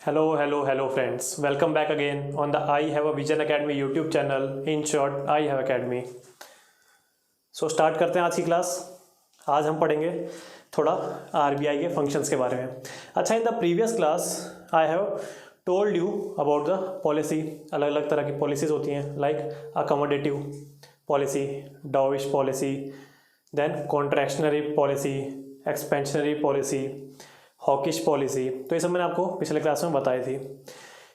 Hello friends. Welcome back again on the I Have a Vision Academy YouTube channel. In short, I Have Academy. Start करते हैं आज की class. आज हम पढ़ेंगे थोड़ा आरबीआई के फंक्शंस के बारे में। अच्छा, in the previous class I have told you about the policy. अलग अलग तरह की पॉलिसीज़ होती हैं, like accommodative policy, dovish policy, then contractionary policy, expansionary policy, hawkish policy. तो ये सब मैंने आपको पिछले क्लास में बताई थी।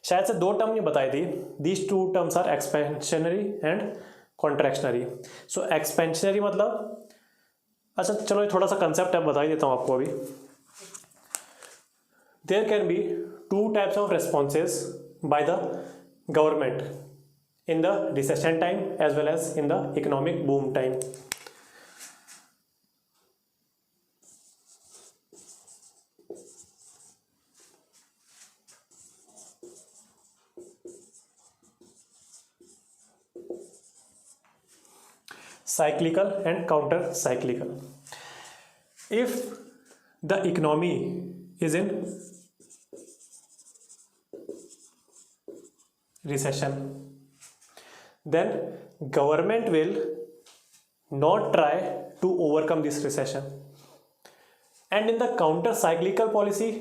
शायद से दो टर्म नहीं बताई थी। These two terms are expansionary and contractionary. So expansionary मतलब, अच्छा चलो ये थोड़ा सा कंसेप्ट है, बता ही देता हूँ आपको अभी। There can be two types of responses by the government in the recession time as well as in the economic boom time. Cyclical and counter cyclical. If the economy is in recession, then government will not try to overcome this recession, and in the counter cyclical policy,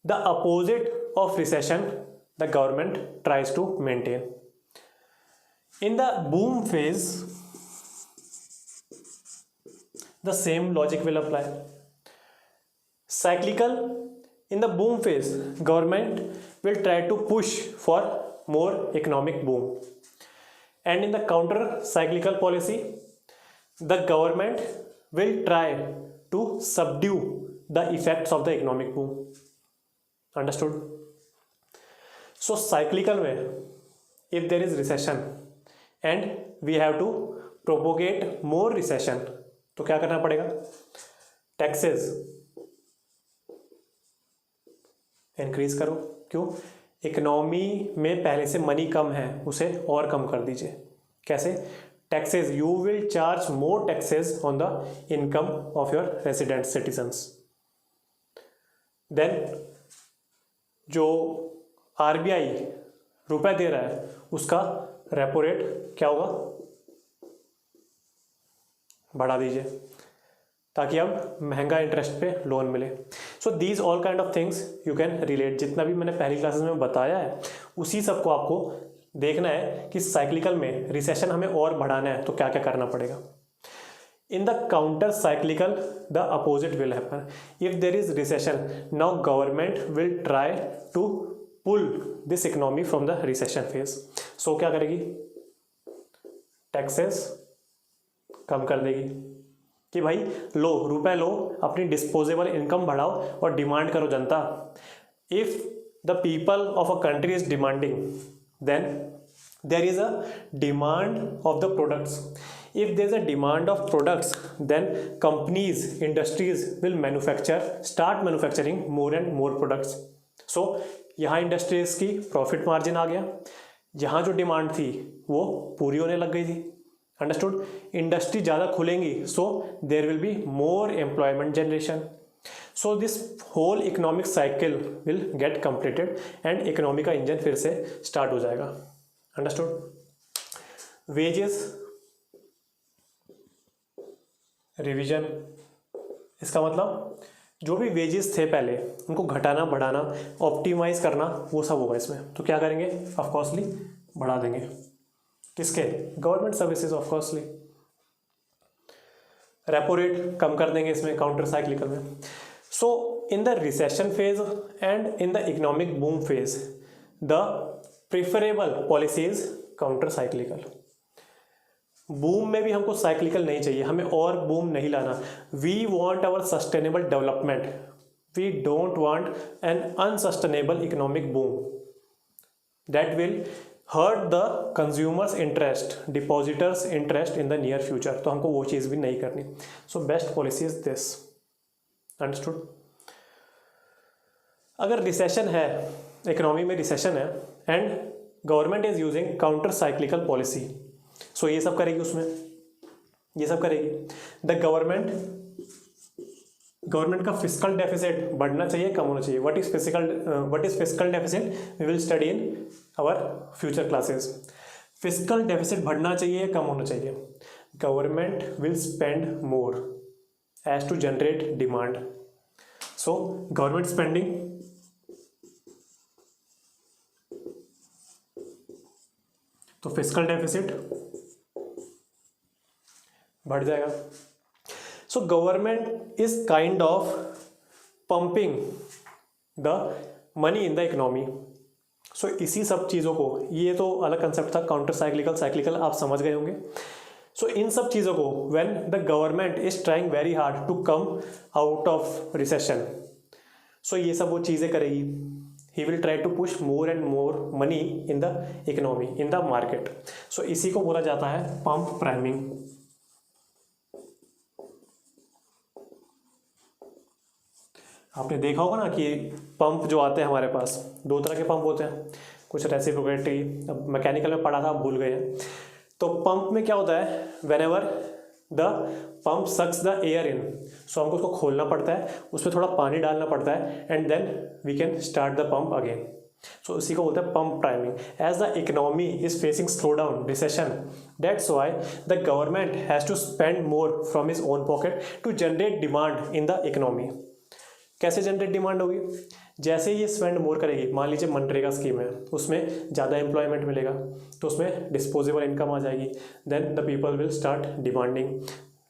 the opposite of recession the government tries to maintain. In the boom phase, the same logic will apply. Cyclical, in the boom phase, government will try to push for more economic boom, and in the counter cyclical policy, the government will try to subdue the effects of the economic boom. Understood? So cyclical में, if there is recession and we have to propagate more recession, तो क्या करना पड़ेगा? Taxes increase करो। क्यों? Economy में पहले से मनी कम है, उसे और कम कर दीजिए। कैसे? Taxes, you will charge more taxes on the income of your resident citizens. Then जो आरबीआई रुपए दे रहा है उसका रेपो रेट क्या होगा? बढ़ा दीजिए, ताकि अब महंगा इंटरेस्ट पे लोन मिले। So these all kind of things you can relate. जितना भी मैंने पहली क्लासेस में बताया है उसी सब को आपको देखना है कि साइक्लिकल में रिसेशन हमें और बढ़ाना है तो क्या क्या करना पड़ेगा। In the counter cyclical the opposite will happen. If there is recession, now government will try to pull this economy from the recession phase. So क्या करेगी? टैक्सेस कम कर देगी कि भाई लो, रुपए लो, अपनी डिस्पोजेबल इनकम बढ़ाओ और डिमांड करो जनता। If the people of a country is demanding, then there is a demand of the products. If there is a demand of products, then companies, industries will start manufacturing more and more products. So यहाँ industries की profit margin आ गया, जहाँ जो demand थी वो पूरी होने लग गई थी। अंडरस्टूड? इंडस्ट्री ज़्यादा खुलेंगी, so there will be more employment generation. So this whole economic cycle will get completed and economy का इंजन फिर से स्टार्ट हो जाएगा। अंडरस्टूड? वेजेस रिवीजन, इसका मतलब जो भी वेजेस थे पहले उनको घटाना, बढ़ाना, ऑप्टिमाइज करना, वो सब होगा इसमें। तो क्या करेंगे? ऑफकोर्सली बढ़ा देंगे। किसके? Government services of coursely. Repo rate कम कर देंगे इसमें, काउंटर साइक्लिकल में। So in the recession phase and in the economic boom phase, the preferable policy is counter cyclical. Boom में भी हमको साइक्लिकल नहीं चाहिए, हमें और बूम नहीं लाना। We want our sustainable development, we don't want an unsustainable economic boom that will hurt the consumers interest, depositors interest in the near future. तो हमको वो चीज़ भी नहीं करनी। So best policy is this. Understood? अगर रिसेशन है, economy में रिसेशन है and government is using counter cyclical policy, so ये सब करेगी, उसमें ये सब करेगी। द गवर्नमेंट गवर्नमेंट का फिस्कल डेफिसिट बढ़ना चाहिए, कम होना चाहिए? What is fiscal deficit? We will study in our future classes. Fiscal deficit बढ़ना चाहिए, कम होना चाहिए? Government will spend more as to generate demand. So government spending तो फिस्कल डेफिसिट बढ़ जाएगा। So government is kind of pumping the money in the economy. So इसी सब चीज़ों को, ये तो अलग कंसेप्ट था, काउंटर साइक्लिकल, साइक्लिकल आप समझ गए होंगे। सो इन सब चीज़ों को when the government is trying very hard to come out of recession, so ये सब वो चीज़ें करेगी। He will try to push more and more money in the economy, in the market. So इसी को बोला जाता है पंप प्राइमिंग। आपने देखा होगा ना कि पंप जो आते हैं हमारे पास, दो तरह के पंप होते हैं, कुछ रेसिप्रोकेटरी, अब मैकेनिकल में पढ़ा था, भूल गए हैं। तो पंप में क्या होता है, whenever the pump sucks the air in, so हमको उसको खोलना पड़ता है, उसमें थोड़ा पानी डालना पड़ता है, and then we can start the pump again. So इसी को बोलते हैं pump priming. As the economy is facing slow down, recession, that's why the government has to spend more from his own pocket to generate demand in the economy. कैसे generate demand होगी? जैसे ही ये spend more करेगी, मान लीजिए MNREGA scheme है, उसमें ज़्यादा एम्प्लॉयमेंट मिलेगा, तो उसमें डिस्पोजेबल इनकम आ जाएगी, then the people will start demanding.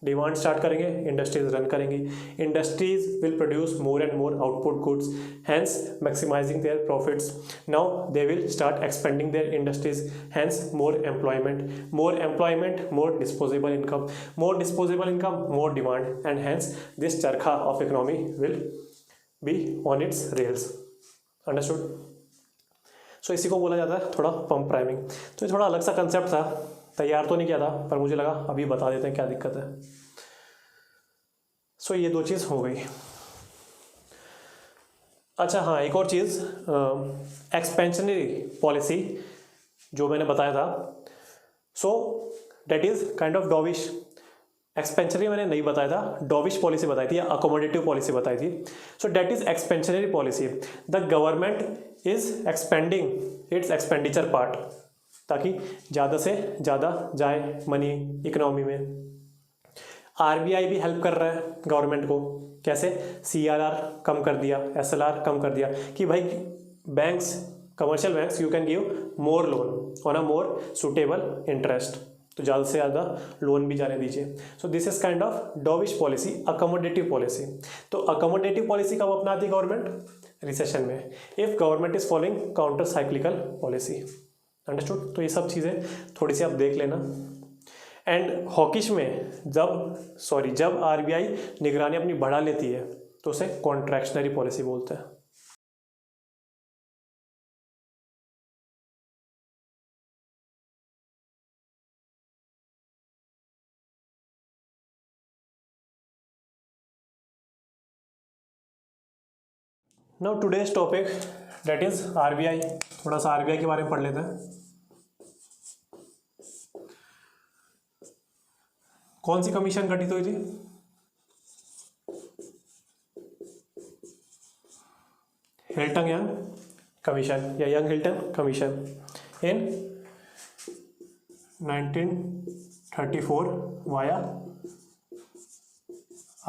Demand start करेंगे, इंडस्ट्रीज रन करेंगी, industries will produce more and more output goods, hence maximising their profits. Now they will start expending their industries, hence more employment, more disposable income, more demand, and hence this चरखा of economy will be on its rails. Understood? So इसी को बोला जाता है थोड़ा pump priming. तो ये थोड़ा अलग सा कंसेप्ट था, तैयार तो नहीं किया था, पर मुझे लगा अभी बता देते हैं क्या दिक्कत है। सो ये दो चीज़ हो गई। अच्छा हाँ, एक और चीज़, एक्सपेंशनरी पॉलिसी जो मैंने बताया था, so that is kind of dovish. Expansionary मैंने नहीं बताया था, डॉविश पॉलिसी बताई थी या अकोमोडेटिव पॉलिसी बताई थी। So that is expansionary policy. The government is expending its expenditure part, ताकि ज़्यादा से ज़्यादा जाए मनी इकोनॉमी में। आरबीआई भी हेल्प कर रहा है गवर्नमेंट को, कैसे? सीआरआर कम कर दिया, एसएलआर कम कर दिया, कि भाई banks, commercial banks, you can give more loan on a more suitable interest, तो ज़्यादा से ज़्यादा लोन भी जाने दीजिए। So this is kind of dovish policy, accommodative policy. तो अकोमोडेटिव पॉलिसी कब अपनाती है गवर्नमेंट? रिसेशन में, if government is following counter cyclical policy. Understood? तो ये सब चीज़ें थोड़ी सी आप देख लेना। एंड हॉकिश में जब आरबीआई निगरानी अपनी बढ़ा लेती है, तो उसे कॉन्ट्रैक्शनरी पॉलिसी बोलते हैं। Now today's topic that is RBI. थोड़ा सा आरबीआई के बारे में पढ़ लेते हैं। कौन सी कमीशन गठित हुई थी? हिल्टन यंग कमीशन या young Hilton commission in 1934 via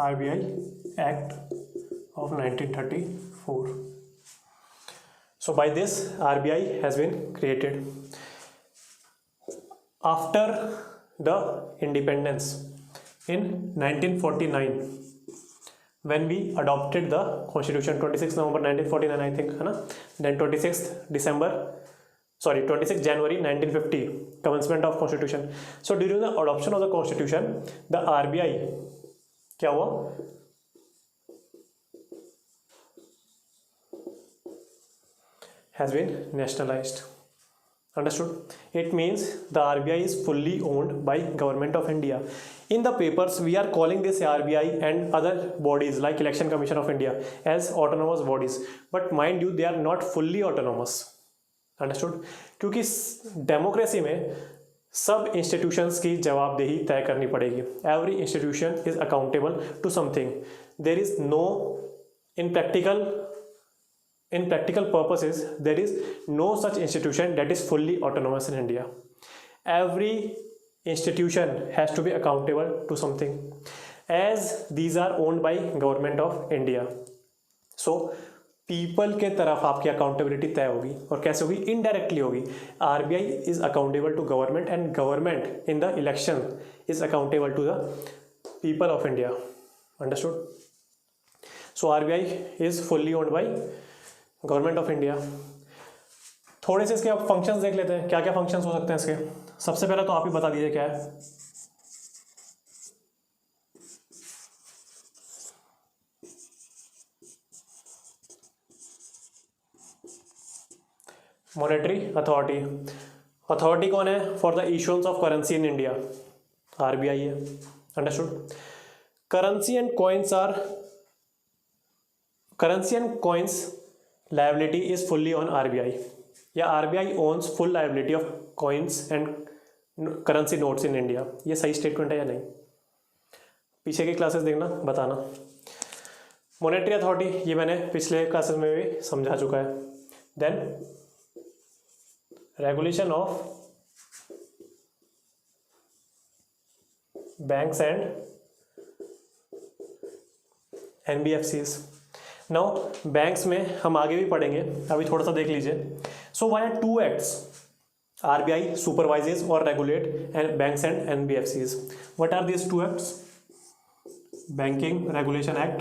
RBI act of 1934. So by this RBI has been created. After the independence in 1949, when we adopted the constitution, 26 November 1949 I think, है ना, then 26 January 1950 commencement of constitution. So during the adoption of the constitution, the RBI क्या हुआ? Has been nationalized. Understood? It means the RBI is fully owned by Government of India. In the papers, we are calling this RBI and other bodies like Election Commission of India as autonomous bodies. But mind you, they are not fully autonomous. Understood? क्योंकि democracy में सब institutions की जवाबदेही तय करनी पड़ेगी. Every institution is accountable to something. There is no in practical purposes there is no such institution that is fully autonomous in India. Every institution has to be accountable to something, as these are owned by government of India. So people के तरफ आपकी accountability तय होगी. और कैसे होगी? Indirectly होगी. RBI is accountable to government and government in the election is accountable to the people of India. Understood? So RBI is fully owned by government of India. थोड़े से इसके आप फंक्शंस देख लेते हैं. क्या क्या फंक्शंस हो सकते हैं इसके. सबसे पहले तो आप ही बता दीजिए क्या है. Monetary authority. अथॉरिटी कौन है? For the issuance of currency in India RBI है. अंडरस्टूड? Currency and coins liability is fully on RBI, या RBI owns full liability of coins and currency notes in India. ये सही स्टेटमेंट है या नहीं? पीछे की क्लासेस देखना, बताना. मॉनेटरी अथॉरिटी ये मैंने पिछले क्लासेस में भी समझा चुका है. Then regulation of banks and NBFCs. नाउ बैंक्स में हम आगे भी पढ़ेंगे, अभी थोड़ा सा देख लीजिए. So why are two acts. RBI supervises or regulate banks and NBFCs. What are these two acts? Banking Regulation Act,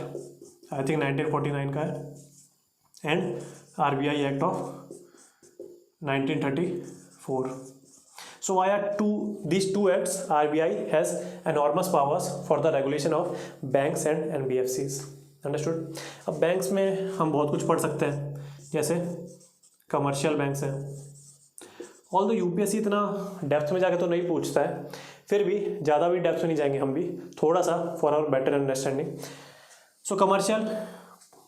I think 1949 का है, and RBI Act of 1934. So why are these two acts? RBI has enormous powers for the regulation of banks and NBFCs. Understood? अब banks में हम बहुत कुछ पढ़ सकते हैं, जैसे कमर्शियल बैंक्स हैं. ऑल्दो UPSC इतना डेप्थ में जाके तो नहीं पूछता है, फिर भी ज़्यादा भी डेप्थ में नहीं जाएंगे हम भी, थोड़ा सा for our better understanding. So commercial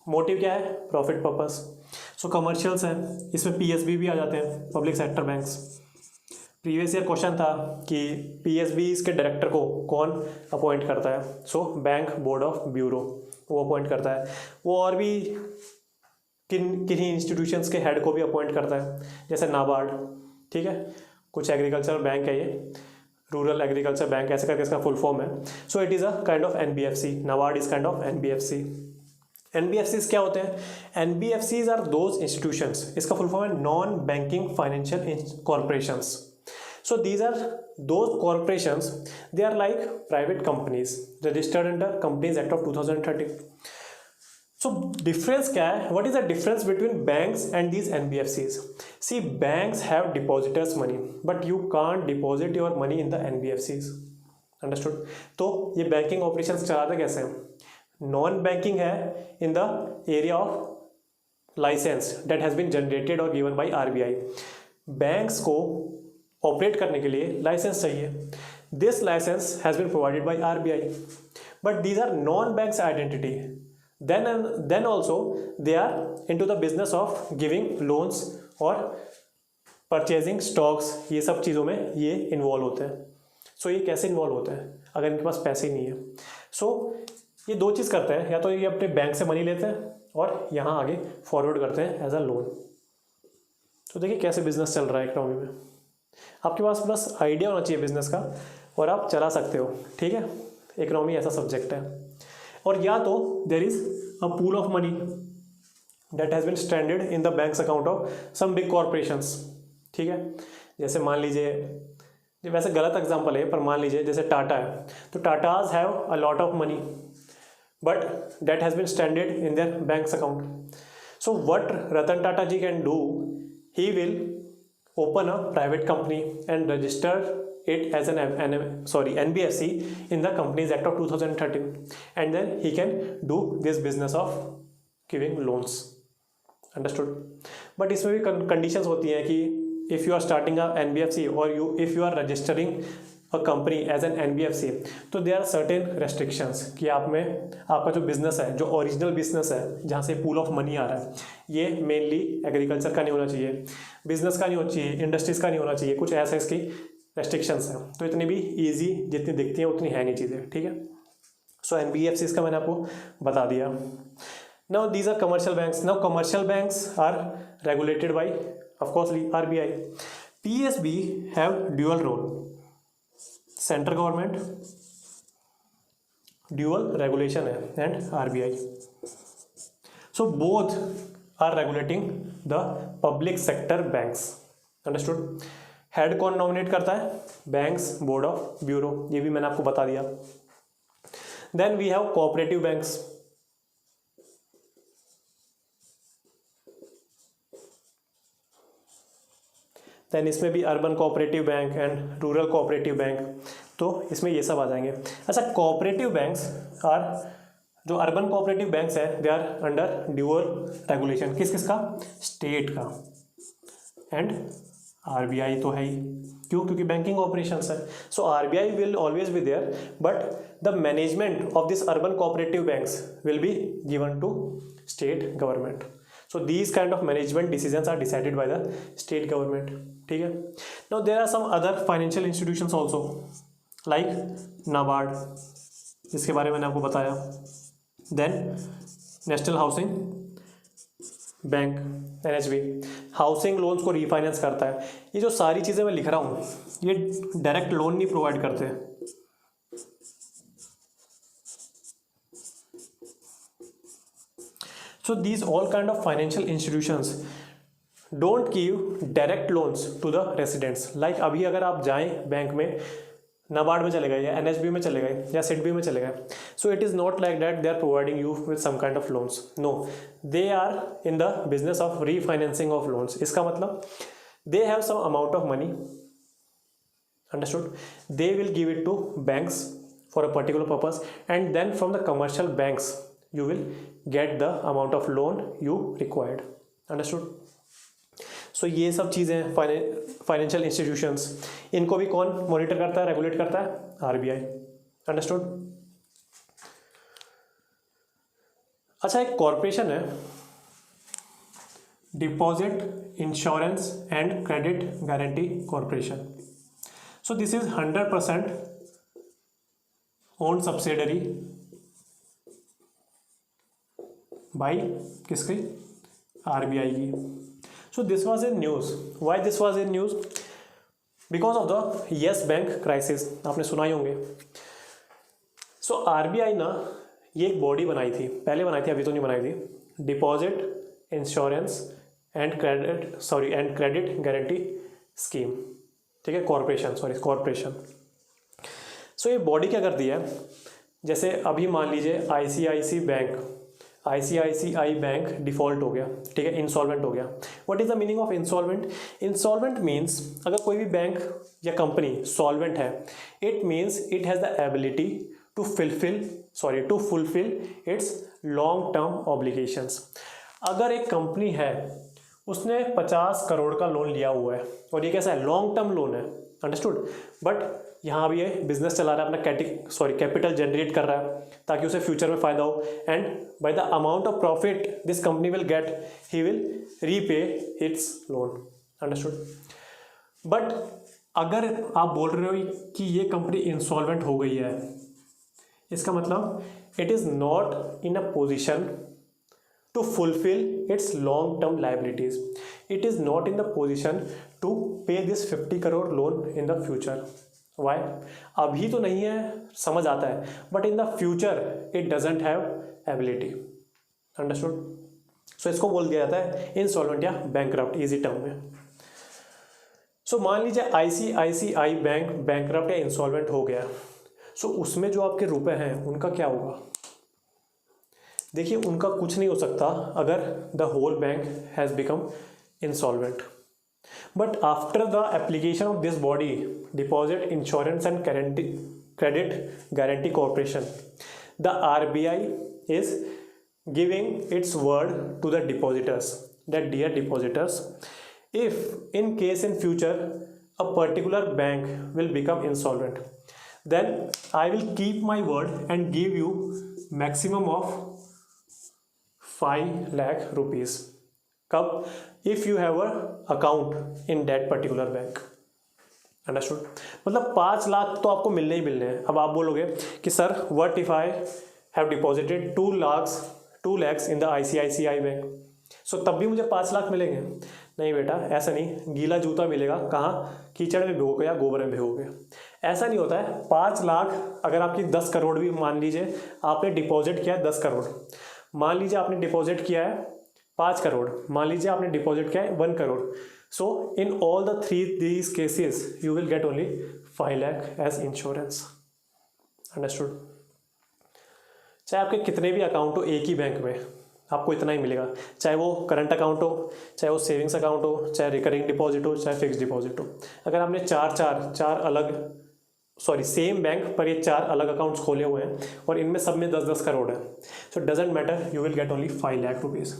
motive क्या है? Profit purpose. सो कमर्शियल्स हैं, इसमें PSB भी आ जाते हैं, public sector banks. Previous year question था कि PSBs के डायरेक्टर को कौन अपॉइंट करता है. So bank board of bureau वो अपॉइंट करता है. वो और भी किन्हीं इंस्टीट्यूशंस के हेड को भी अपॉइंट करता है, जैसे नाबार्ड. ठीक है, कुछ एग्रीकल्चर बैंक है, ये रूरल एग्रीकल्चर बैंक ऐसे करके इसका फुल फॉर्म है. So it is a kind of NBFC. NABARD is kind of NBFC. NBFCs क्या होते हैं? NBFCs आर दोज इंस्टीट्यूशंस, इसका फुल फॉर्म है non banking financial corporations. So these are those corporations, they are like private companies registered under Companies Act of 2013. So difference क्या है? What is the difference between banks and these NBFCs? See, banks have depositors money, but you can't deposit your money in the NBFCs. Understood? तो ये banking operations चलाते कैसे हैं? Non banking है in the area of license that has been generated or given by RBI. Banks को operate करने के लिए लाइसेंस चाहिए. This licence has been provided by RBI, but these are non banks identity. Then also they are into the business of giving loans और purchasing stocks. ये सब चीज़ों में ये इन्वॉल्व होते हैं. सो ये कैसे इन्वॉल्व होते हैं अगर इनके पास पैसे ही नहीं है? सो ये दो चीज़ करते हैं, या तो ये अपने बैंक से मनी लेते हैं और यहाँ आगे फॉरवर्ड करते हैं एज अ लोन. तो देखिए कैसे बिजनेस चल रहा है इकोनॉमी में. आपके पास बस आइडिया होना चाहिए बिजनेस का और आप चला सकते हो. ठीक है, इकोनॉमी ऐसा सब्जेक्ट है. और या तो there is a pool of money that has been standard in the banks account of some big corporations. ठीक है, जैसे मान लीजिए, वैसे गलत एग्जांपल है पर मान लीजिए जैसे टाटा है, तो Tatas have a lot of money but that has been standard in their banks account. So what Ratan Tata ji can do, he will open a private company and register it as an NBFC in the Companies Act of 2013, and then he can do this business of giving loans. Understood? But इसमें भी conditions होती हैं कि if you are starting a NBFC or if you are registering a company as an NBFC, तो there are certain restrictions कि आपका जो business है, जो ओरिजिनल बिजनेस है जहाँ से पूल ऑफ मनी आ रहा है, ये मेनली एग्रीकल्चर का नहीं होना चाहिए, बिजनेस का नहीं होना चाहिए, इंडस्ट्रीज़ का नहीं होना चाहिए. कुछ ऐसा इसकी रेस्ट्रिक्शंस हैं, तो इतनी भी ईजी जितनी दिखती हैं उतनी है नहीं चीज़ें, ठीक है। सो NBFCs का मैंने आपको बता दिया। Now these are commercial banks. Now commercial banks are regulated by of course RBI। PSB have dual role, central government dual regulation है and RBI। So both are regulating the public sector banks, understood. Head कौन nominate करता है? Banks board of bureau, ये भी मैंने आपको बता दिया। Then we have cooperative banks. Then इसमें भी urban cooperative bank and rural cooperative bank, तो इसमें ये सब आ जाएंगे। अच्छा, कोऑपरेटिव बैंक्स आर, जो अर्बन कोऑपरेटिव बैंक्स है they are under dual regulation. किस किस का? स्टेट का एंड RBI तो है ही, क्यों? क्योंकि बैंकिंग ऑपरेशंस है। So RBI will always be there, but the management of this urban cooperative banks will be given to state government. So these kind of management decisions are decided by the state government, ठीक है। Now there are some other financial institutions also like NABARD, जिसके बारे में मैंने आपको बताया। Then national housing bank NHB, housing loans को refinance करता है। ये जो सारी चीज़ें मैं लिख रहा हूँ ये डायरेक्ट लोन नहीं प्रोवाइड करते। So these all kind of financial institutions don't give direct loans to the residents. Like अभी अगर आप जाएं बैंक में, NABARD में चले गए या NHB में चले गए या SIDBI में चले गए, so it is not like that they are providing you with some kind of loans. No, they are in the business of refinancing of loans. इसका मतलब they have some amount of money, understood? They will give it to banks for a particular purpose, and then from the commercial banks you will get the amount of loan you required, understood? So ये सब चीज़ें financial institutions, इनको भी कौन monitor करता है, regulate करता है? RBI, understood. अच्छा, एक कॉरपोरेशन है deposit insurance and credit guarantee corporation. So this is 100% owned subsidiary by किसकी? RBI की। So this was in news. Why this was in news? Because of the yes bank crisis, आपने सुना ही होंगे। सो RBI ना ये एक body बनाई थी, पहले बनाई थी, अभी तो नहीं बनाई थी, deposit insurance and credit guarantee scheme, ठीक है, कॉरपोरेशन। सो ये बॉडी क्या करती है? जैसे अभी मान लीजिए ICICI बैंक डिफ़ॉल्ट हो गया, ठीक है, इंसॉल्वेंट हो गया। What is the meaning of insolvent? Insolvent means अगर कोई भी बैंक या कंपनी सॉल्वेंट है, it means it has the ability to fulfil its long term obligations. अगर एक कंपनी है उसने 50 करोड़ का लोन लिया हुआ है और ये कैसा है? लॉन्ग टर्म लोन है, अंडरस्टूड। बट यहाँ भी ये बिजनेस चला रहा है, अपना कैपिटल जनरेट कर रहा है ताकि उसे फ्यूचर में फ़ायदा हो, and by the amount of profit this company will get he will repay it's loan, understood. But अगर आप बोल रहे हो कि ये कंपनी इंसॉल्वेंट हो गई है, इसका मतलब it is not in a position to fulfill its long term liabilities. It is not in the position to pay this 50 crore loan in the future. Why? अभी तो नहीं है, समझ आता है, but in the future it doesn't have ability. Understood? So इसको बोल दिया जाता है insolvent या bankrupt, easy term में। So मान लीजिए ICICI बैंक bankrupt या insolvent हो गया, so उसमें जो आपके रुपए हैं उनका क्या होगा? देखिए, उनका कुछ नहीं हो सकता अगर the whole bank has become insolvent. But after the application of this body, deposit insurance and credit guarantee corporation, the RBI is giving its word to the depositors that dear depositors, if in case in future a particular bank will become insolvent, then I will keep my word and give you maximum of 5 lakh rupees. कब? If you have a account in that particular bank, understood. मतलब 5 लाख तो आपको मिलने ही मिलने हैं। अब आप बोलोगे कि sir what if I have deposited 2 lakhs in the ICICI bank, so तब भी मुझे 5 लाख मिलेंगे? नहीं बेटा, ऐसा नहीं। गीला जूता मिलेगा कहाँ? कीचड़ में भिगो के या गोबर में भिगो के। ऐसा नहीं होता है। 5 लाख अगर आपकी 10 करोड़ भी, मान लीजिए आपने डिपॉजिट किया है 10 करोड़, मान लीजिए आपने डिपॉजिट किया है 5 करोड़, मान लीजिए आपने डिपॉजिट किया है 1 crore, so in all the these cases you will get only 5 lakh as insurance। Understood. चाहे आपके कितने भी अकाउंट हो एक ही बैंक में, आपको इतना ही मिलेगा। चाहे वो करंट अकाउंट हो, चाहे वो सेविंग्स अकाउंट हो, चाहे रिकरिंग डिपॉजिट हो, चाहे फिक्स डिपॉजिट हो। अगर आपने चार अलग, सॉरी सेम बैंक पर ये 4 अलग अकाउंट्स खोले हुए हैं और इनमें सब में 10-10 करोड़ है, so doesn't matter, you will get only 5 lakh rupees.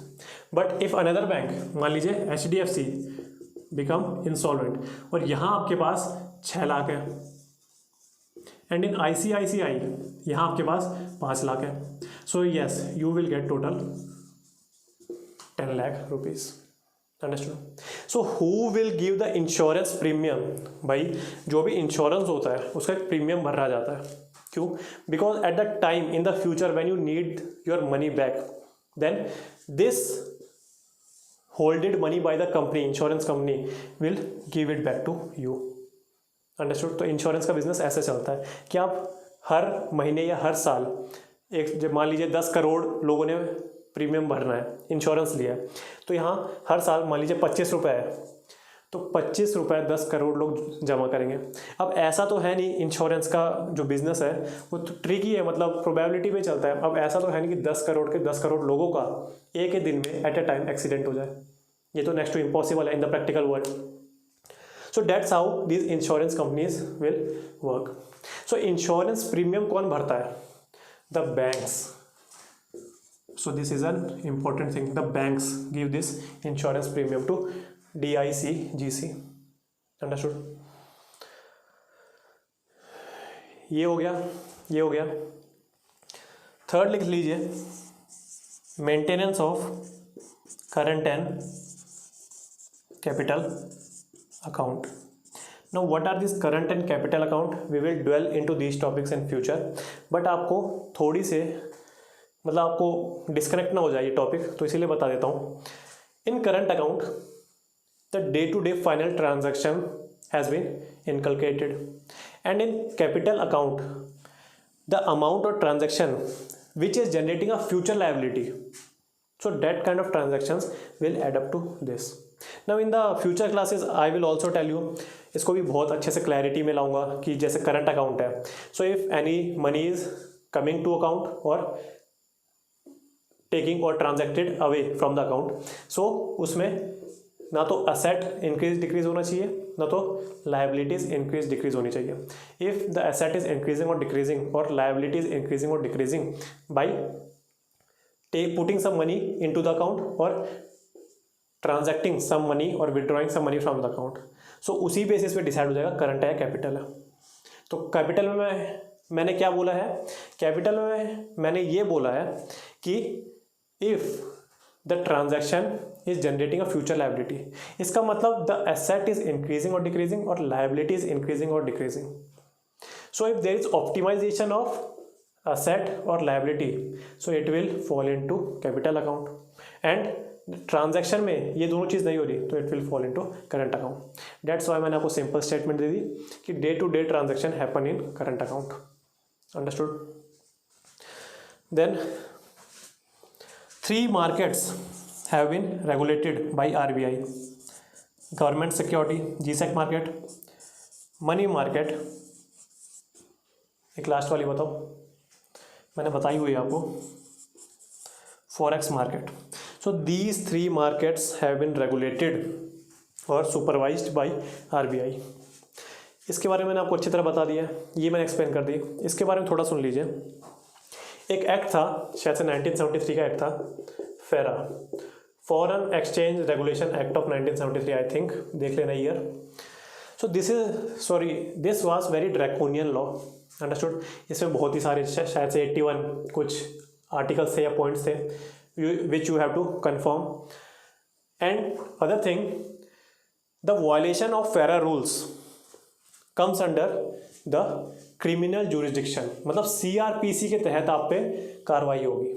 But if another bank, मान लीजिए HDFC बिकम इंसॉल्वेंट और यहाँ आपके पास 6 लाख है, एंड इन ICICI यहाँ आपके पास 5 लाख है, so yes you will get total 10 lakh rupees. Understood. So who will give the insurance premium? भाई जो भी इंश्योरेंस होता है उसका एक प्रीमियम भरा जाता है। क्यों? Because at the time in the future when you need your money back, then this holded money by the company, insurance company will give it back to you. Understood. तो insurance का business ऐसे चलता है कि आप हर महीने या हर साल एक, जब मान लीजिए 10 करोड़ लोगों ने प्रीमियम भरना है, इंश्योरेंस लिया है, तो यहाँ हर साल मान लीजिए 25 रुपये है, तो 25 रुपये 10 करोड़ लोग जमा करेंगे। अब ऐसा तो है नहीं, इंश्योरेंस का जो बिज़नेस है वो तो ट्रिकी है, मतलब प्रोबेबिलिटी पे चलता है। अब ऐसा तो है नहीं कि 10 करोड़ के 10 करोड़ लोगों का एक ही दिन में एट ए टाइम एक्सीडेंट हो जाए, ये तो नेक्स्ट टू इम्पॉसिबल है in the practical world. So that's how these insurance companies will work. So insurance premium कौन भरता है? The banks. So this is an important thing. The banks give this insurance premium to DICGC. Understood? ये हो गया, ये हो गया। Third लिख लीजिए, maintenance of current and capital account. Now what are these current and capital account? We will dwell into these topics in future. But आपको थोड़ी से, मतलब आपको डिस्कनेक्ट ना हो जाए ये टॉपिक, तो इसीलिए बता देता हूँ। In current account the day to day final transaction has been inculcated, and in capital account the amount of transaction which is generating a future liability, so that kind of transactions will add up to this. Now in the future classes I will also tell you, इसको भी बहुत अच्छे से clarity में लाऊंगा कि जैसे current account है, so if any money is coming to account और टेकिंग और transacted away from the account, so उसमें ना तो असेट इंक्रीज डिक्रीज होना चाहिए, ना तो लायबिलिटीज इंक्रीज डिक्रीज होनी चाहिए। If the asset is increasing और डिक्रीजिंग और लायबिलिटीज इंक्रीजिंग और decreasing by putting some money in to the account और ट्रांजैक्टिंग सम मनी और withdrawing some money from the account, so उसी बेसिस पे decide हो जाएगा करंट है या कैपिटल है। तो कैपिटल में मैंने क्या बोला है? कैपिटल में मैंने ये बोला है कि if the transaction is generating a future liability, इसका मतलब द एसेट इज इंक्रीजिंग और डिक्रीजिंग और लायबिलिटी इज इंक्रीजिंग और decreasing. So if there is optimisation of asset or liability, so it will fall into capital account, and transaction में ये दोनों चीज़ नहीं हो रही तो it will fall into current account. That's why मैंने आपको सिंपल स्टेटमेंट दे दी कि day to day transaction happen in current account. Understood? Then 3 markets have been regulated by RBI: government security GSEC market, money market, एक last वाली बताओ, मैंने बताई हुई है आपको, forex market. So these 3 markets have been regulated और supervised by RBI। इसके बारे में मैंने आपको अच्छी तरह बता दिया, ये मैंने एक्सप्लेन कर दी। इसके बारे में थोड़ा सुन लीजिए। एक एक्ट था, शायद से 1973 का एक्ट था, फेरा, foreign exchange regulation act of 1973 I think, देख लेना year. So this was very draconian law. Understood? इसमें बहुत ही सारे, शायद से 81 कुछ आर्टिकल्स थे या पॉइंट्स थे which you have to confirm. And other thing, the violation of FERA rules comes under the criminal jurisdiction, मतलब CRPC के तहत आप पे कार्रवाई होगी।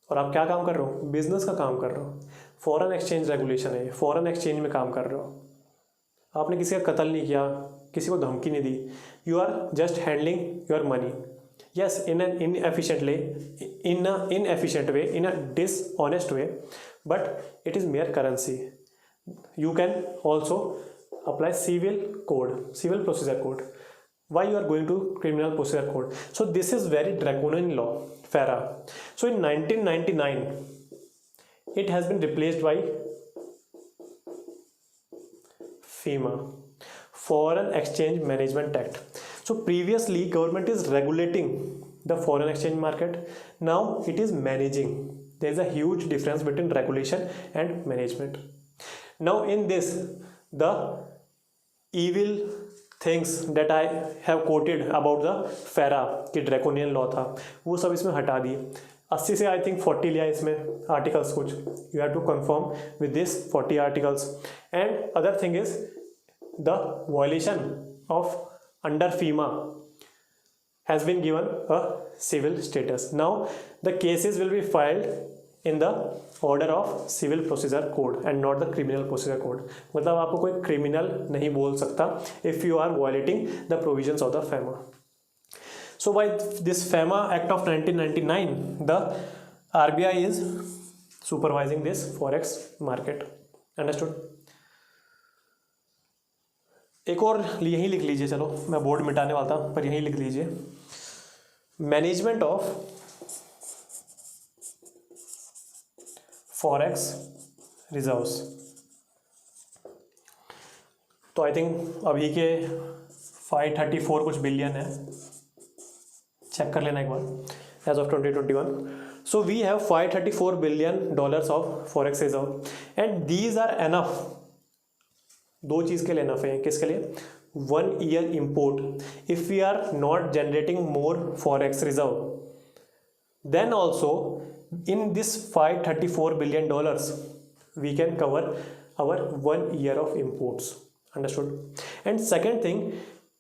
और आप क्या काम कर रहे हो? बिजनेस का काम कर रहे हो। फॉरेन एक्सचेंज रेगुलेशन है, फॉरेन एक्सचेंज में काम कर रहे हो। आपने किसी का कत्ल नहीं किया, किसी को धमकी नहीं दी, you are just handling your money, yes, in an inefficient way, in a dishonest way, but it is mere currency. You can also apply civil procedure code. Why you are going to criminal procedure code? So this is very draconian law, FARA. So in 1999 it has been replaced by FEMA, Foreign Exchange Management Act. So previously government is regulating the foreign exchange market, now it is managing. There is a huge difference between regulation and management. Now in this, the evil things that I have quoted about the FARA कि draconian law था, वो सब इसमें हटा दिए। 80 से I think 40 लिया इसमें आर्टिकल्स कुछ, you have to confirm with this 40 articles. And other thing is the violation of under FEMA has been given a civil status. Now the cases will be filed in the order of civil procedure code and not the criminal procedure code. मतलब आपको कोई criminal नहीं बोल सकता if you are violating the provisions of the FEMA. So by this FEMA Act of 1999, the RBI is supervising this forex market. Understood? एक और यहीं लिख लीजिए, चलो मैं बोर्ड मिटाने वाला था पर यहीं लिख लीजिए, मैनेजमेंट ऑफ फॉरेक्स रिजर्व्स। तो आई थिंक अभी के 534 कुछ बिलियन है, चेक कर लेना एक बार as of 2021। So we have $534 billion of forex reserve and these are enough. दो चीज़ के लिए एनफ है, किसके लिए? 1 year import. If we are not generating more forex reserve, then also in this $534 billion we can cover our 1 year of imports. Understood? And second thing,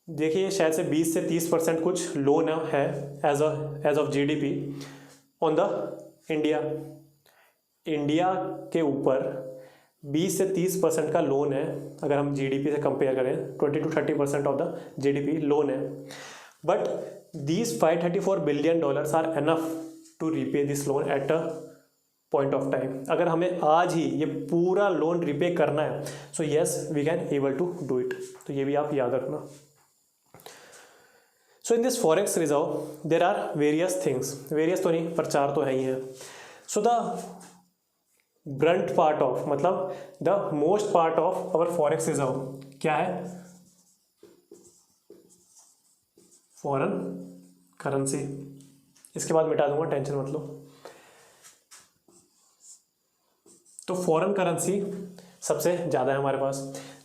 देखिए शायद से 20 से 30% कुछ लोन है as of GDP on the India के ऊपर 20 से 30% का लोन है। अगर हम GDP से कंपेयर करें 20 to 30% of the GDP loan है, but these $534 billion are enough to repay this loan at a point of time. अगर हमें आज ही ये पूरा लोन रिपे करना है, so yes we can able to do it. तो ये भी आप याद रखना। So in this forex reserve there are various things, various तो नहीं पर 4 तो है ही हैं। So the brunt part of, मतलब the most part of our forex reserve क्या है? Foreign currency. इसके बाद मिटा दूंगा, टेंशन मत लो। तो फॉरेन करेंसी सबसे ज़्यादा है हमारे पास।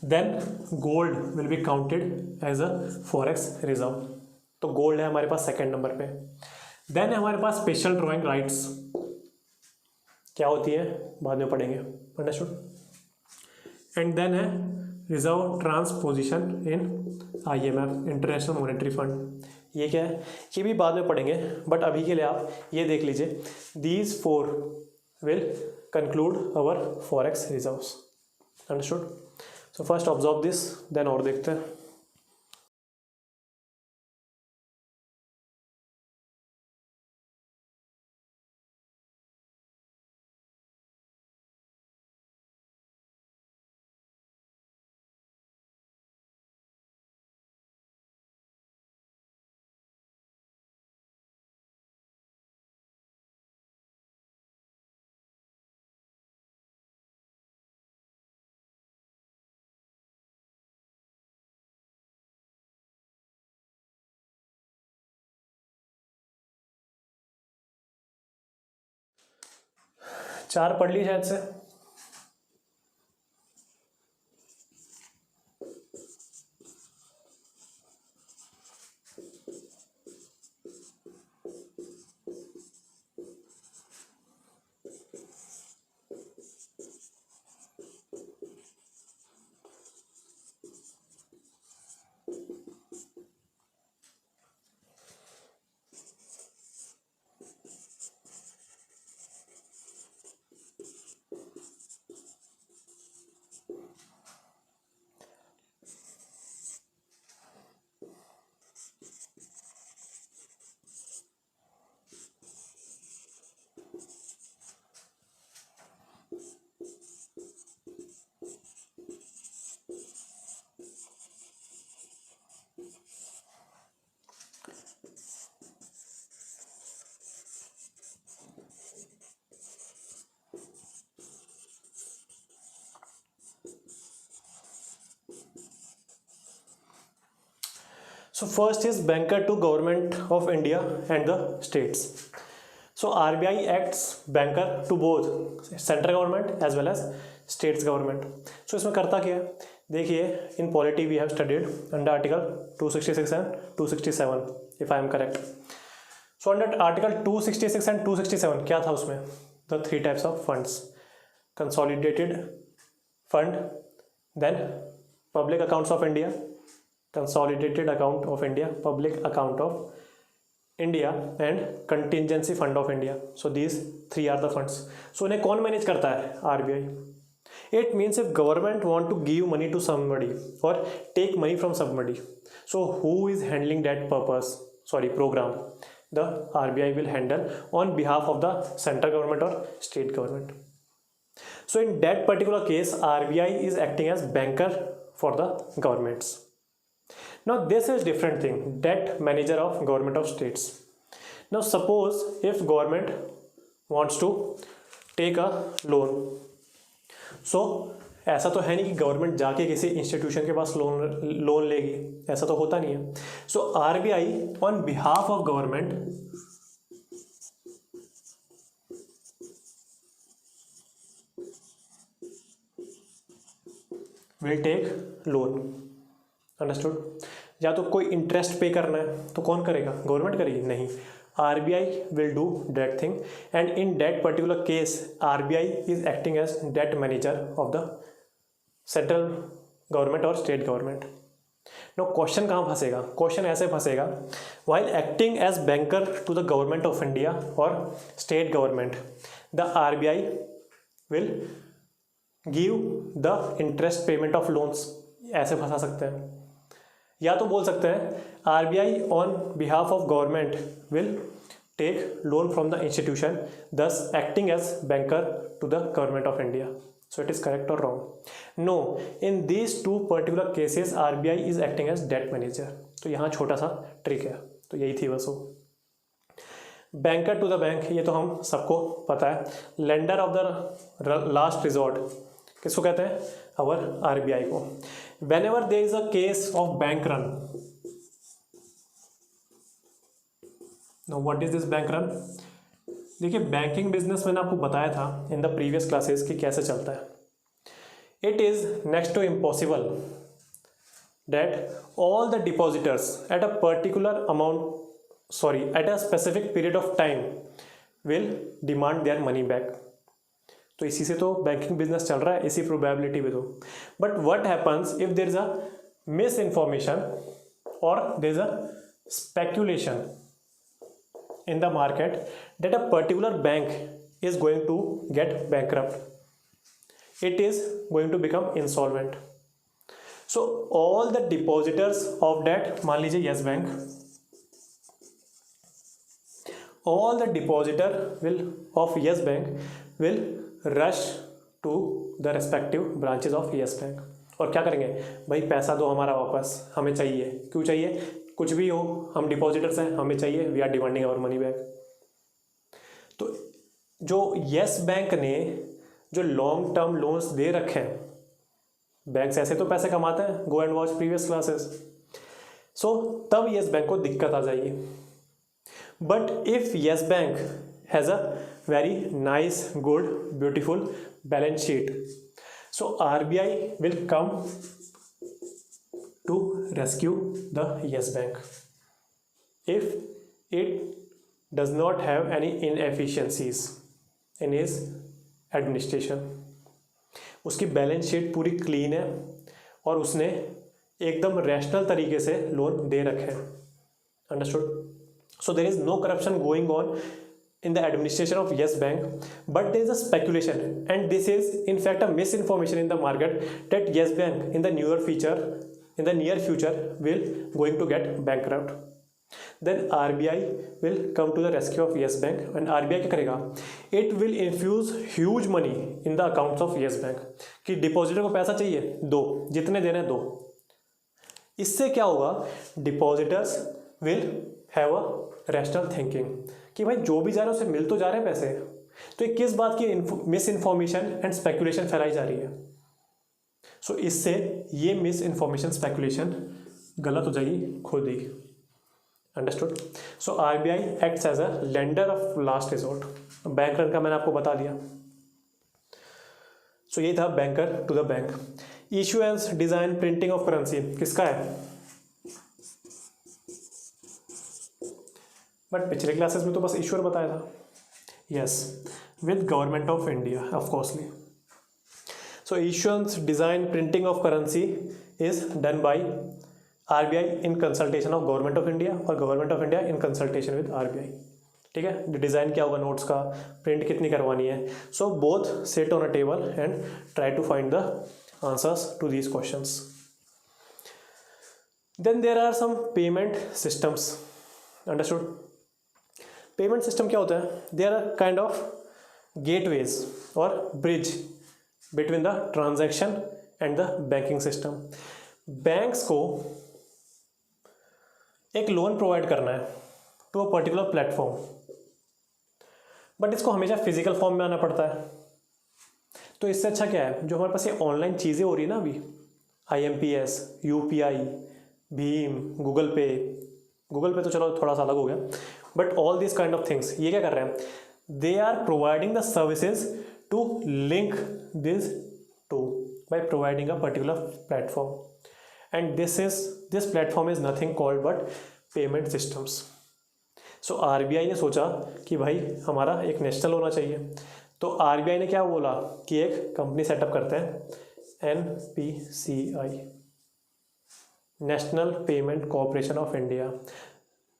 Then gold will be counted as a forex reserve, तो गोल्ड है हमारे पास सेकेंड नंबर पे। देन है हमारे पास स्पेशल ड्रॉइंग राइट्स, क्या होती है बाद में पढ़ेंगे। अंडरस्टूड? एंड देन है रिजर्व ट्रांसपोजिशन इन IMF, इंटरनेशनल मॉनेटरी फंड। ये क्या है ये भी बाद में पढ़ेंगे, बट अभी के लिए आप ये देख लीजिए। These 4 will conclude our forex reserves. Understood? So first observe this, then और देखते हैं। चार पढ़ ली शायद से। So first is banker to government of India and the states. So RBI acts banker to both central government as well as states government. So इसमें करता क्या है, देखिए in polity we have studied under article 266 and 267 if I am correct. So under article 266 and 267 क्या था उसमें, the three types of funds, consolidated fund, then public accounts of India, consolidated account of India, public account of India and contingency fund of India. So these three are the funds. So इन्हें कौन manage करता है, RBI. It means if government want to give money to somebody or take money from somebody, so who is handling that program? The RBI will handle on behalf of the central government or state government. So in that particular case, RBI is acting as banker for the governments. Now this is different thing, debt manager of government of states. Now suppose if government wants to take a loan, so ऐसा तो है नहीं कि government जाके किसी institution के पास loan लेगी, ऐसा तो होता नहीं है. So RBI on behalf of government will take loan. Understood. या तो कोई इंटरेस्ट पे करना है तो कौन करेगा, गवर्नमेंट करेगी, नहीं, RBI will do that thing and in that particular case RBI is acting as debt manager of the central government और स्टेट गवर्नमेंट. नो क्वेश्चन कहाँ फंसेगा, क्वेश्चन ऐसे फंसेगा, while acting as banker to the government of India और state government the RBI will give the interest payment of loans. ऐसे फंसा सकते हैं. या तो बोल सकते हैं RBI on behalf of government will take loan from the institution, thus acting as banker to the government of India. So it is correct or wrong? No, in these two particular cases RBI is acting as debt manager. तो यहाँ छोटा सा trick है, तो यही थी बस वो. बैंकर टू द बैंक ये तो हम सबको पता है. Lender of the last resort किसको कहते हैं, अवर RBI को. Whenever there is a case of bank run, now what is this bank run? देखिए बैंकिंग बिजनेस मैंने आपको बताया था इन द प्रीवियस क्लासेस कि कैसे चलता है. It is next to impossible that all the depositors at a particular amount at a specific period of time will demand their money back. तो इसी से तो बैंकिंग बिजनेस चल रहा है, इसी प्रोबेबिलिटी पे तो. But what happens if there is a miss information और there is a speculation in the market that a particular bank is going to get bankrupt, it is going to become insolvent. So all the depositors of that, मान लीजिए yes bank, all the depositor of yes bank will rush to the respective branches of yes bank. और क्या करेंगे, भाई पैसा दो हमारा वापस, हमें चाहिए. क्यों चाहिए, कुछ भी हो, हम डिपॉजिटर्स हैं, हमें चाहिए, we are demanding our money back. तो जो येस बैंक ने जो लॉन्ग टर्म लोन्स दे रखे हैं, बैंक्स ऐसे तो पैसे कमाते हैं, go and watch previous classes. So तब येस बैंक को दिक्कत आ जाएगी. But if Yes Bank has a very nice good beautiful balance sheet, so RBI will come to rescue the yes bank if it does not have any inefficiencies in its administration. उसकी balance sheet पूरी clean है और उसने एकदम rational तरीके से loan दे रखे हैं. Understood. So there is no corruption going on in the administration of yes bank, but there is a speculation and this is in fact a misinformation in the market that yes bank in the near future will going to get bankrupt. Then RBI will come to the rescue of yes bank and RBI क्या करेगा, it will infuse huge money in the accounts of yes bank कि depositor को पैसा चाहिए, दो, जितने देने दो. इससे क्या होगा, depositors will have a rational thinking कि भाई जो भी जा रहा है उसे मिल तो जा रहे हैं पैसे, तो ये किस बात की मिस इन्फॉर्मेशन एंड स्पेकुलेशन फैलाई जा रही है. सो इससे ये मिस इन्फॉर्मेशन स्पेकुलेशन गलत हो जाएगी खुद ही। Understood. So RBI acts as a lender of last resort. Bank run का मैंने आपको बता दिया। सो ये था banker to the bank. Issuance, design, printing of currency किसका है? बट पिछले क्लासेस में तो बस ईश्वर बताया था। Yes, with government of India of coursely. So issuance, design, printing of currency is done by RBI in consultation of government of India और government of India in consultation with RBI। ठीक है, design क्या होगा notes का, print कितनी करवानी है। So both sit on a table and try to find the answers to these questions. Then there are some payment systems. Understood. Payment system क्या होता है? They are kind of gateways और bridge between the transaction and the banking system. Banks को एक loan provide करना है to a particular platform, but इसको हमेशा फिजिकल फॉर्म में आना पड़ता है। तो इससे अच्छा क्या है, जो हमारे पास ये ऑनलाइन चीज़ें हो रही है ना अभी, IMPS, UPI, भीम, गूगल पे तो चलो थोड़ा सा अलग हो गया, but all this kind of things ये क्या कर रहे हैं? They are providing the services to link this to by providing a particular platform, and this platform is nothing called but payment systems. So RBI ने सोचा कि भाई हमारा एक नेशनल होना चाहिए, तो RBI ने क्या बोला कि एक कंपनी सेटअप करते हैं, NPCI, national payment corporation of India.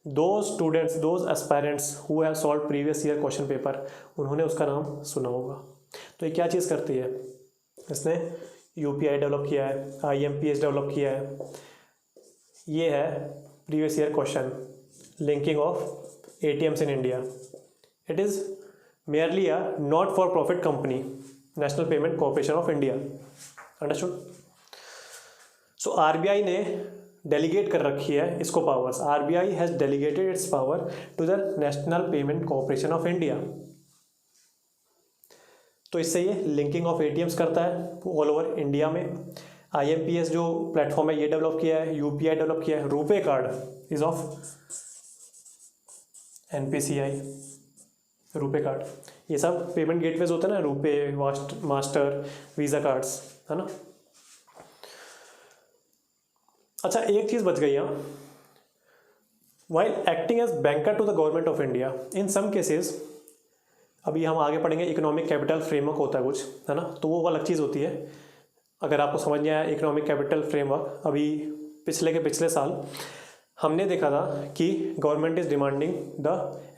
Those aspirants who have solve previous year question paper, उन्होंने उसका नाम सुना होगा। तो ये क्या चीज़ करती है? इसने UPI डेवलप किया है, IMPS डेवलप किया है। ये है previous year question, linking of ATMs in India. It is merely a not-for-profit company, National Payment Corporation of India. Understood? So RBI ने डेलीगेट कर रखी है इसको powers. RBI has delegated its power to the National Payment Corporation of India. तो इससे ये linking of ATMs करता है ऑल ओवर इंडिया में। IMPS जो प्लेटफॉर्म है ये डेवलप किया है, UPI डेवलप किया है, RuPay card is of NPCI, RuPay card. ये सब पेमेंट गेटवेज होते हैं ना, रुपे, मास्टर, वीज़ा कार्ड्स, है ना। अच्छा, एक चीज़ बच गई यहाँ, while acting as banker to the government of India in some cases, अभी हम आगे पढ़ेंगे इकोनॉमिक कैपिटल फ्रेमवर्क होता है कुछ, है ना, तो वो अलग चीज़ होती है। अगर आपको समझ नहीं आया इकोनॉमिक कैपिटल फ्रेमवर्क, अभी पिछले साल हमने देखा था कि government is demanding the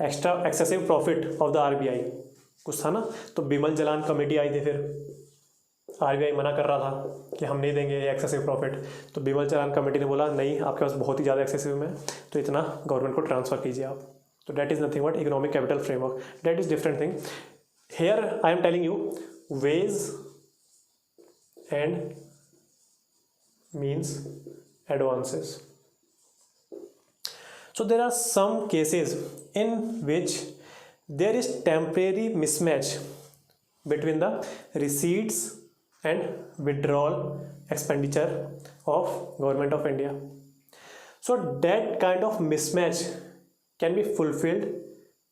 excessive profit of the RBI, कुछ था ना। तो बिमल जलान कमेटी आई थी, फिर RBI मना कर रहा था कि हम नहीं देंगे ये एक्सेसिव प्रॉफिट, तो बिमल जलान कमेटी ने बोला नहीं, आपके पास बहुत ही ज़्यादा एक्सेसिव है, तो इतना गवर्नमेंट को ट्रांसफ़र कीजिए आप। तो that is nothing but economic capital framework, that is different thing. Here I am telling you ways and means advances. So there are some cases in which there is temporary mismatch between the receipts and withdrawal expenditure of Government of India. So that kind of mismatch can be fulfilled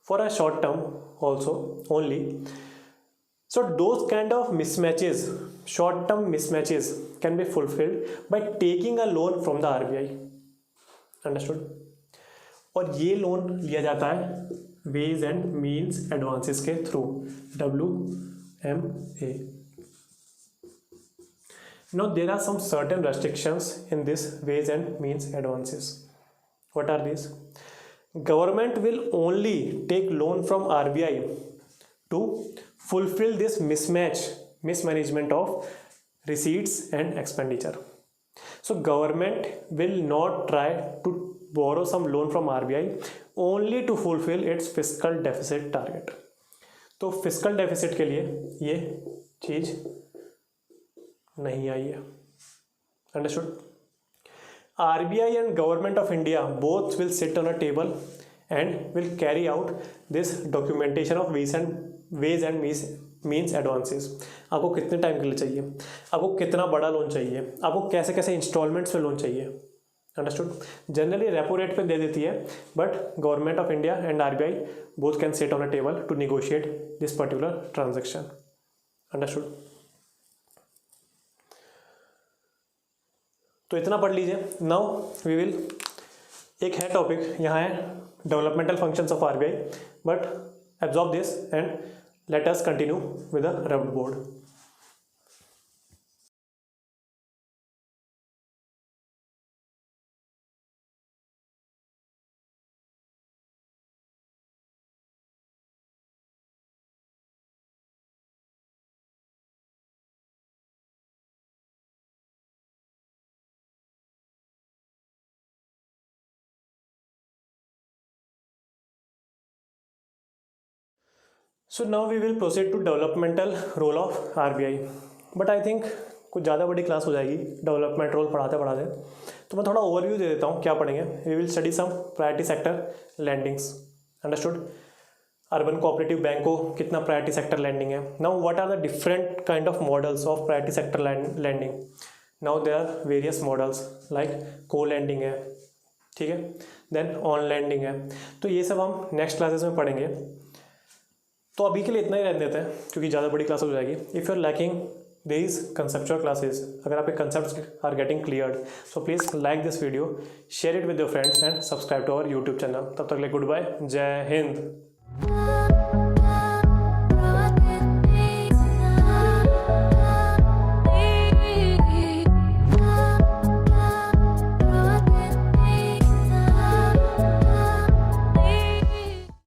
for a short term also only. So those kind of mismatches, short term mismatches can be fulfilled by taking a loan from the RBI. Understood? और ये loan लिया जाता है veg and means advances के through, WMA। Now there are some certain restrictions in this ways and means advances. What are these? Government will only take loan from RBI to fulfill this mismanagement of receipts and expenditure. So government will not try to borrow some loan from RBI only to fulfill its fiscal deficit target. तो fiscal deficit के लिए ये चीज़ नहीं आई है। Understood? RBI and Government of India both will sit on a table and will carry out this documentation of ways and means advances. आपको कितने time के लिए चाहिए, आपको कितना बड़ा लोन चाहिए, आपको कैसे कैसे इंस्टॉलमेंट्स में लोन चाहिए, अंडरस्टूड। जनरली रेपो रेट पे दे देती है, but government of India and RBI both can sit on a table to negotiate this particular transaction. Understood. तो इतना पढ़ लीजिए। नाउ वी विल, एक है टॉपिक यहाँ है developmental functions of RBI, but absorb this and let us continue with the rubbed board. So now we will proceed to developmental role of RBI, but I think कुछ ज़्यादा बड़ी class हो जाएगी development role पढ़ाते पढ़ाते, तो मैं थोड़ा ओवरव्यू दे देता हूँ क्या पढ़ेंगे। We will study some priority sector lendings. Understood. Urban cooperative bank को कितना प्रायोरिटी सेक्टर लैंडिंग है। Now what are the different kind of models of priority sector lending. Now there are various models like co lending है, ठीक है, then on landing है। तो ये सब हम नेक्स्ट क्लासेस में पढ़ेंगे। तो अभी के लिए इतना ही रहने देते हैं क्योंकि ज़्यादा बड़ी क्लास हो जाएगी। If you are lacking these conceptual classes, अगर आपके concepts are getting cleared, so please like this video, share it with your friends and subscribe to our YouTube channel. तब तक के लिए गुड बाय, जय हिंद।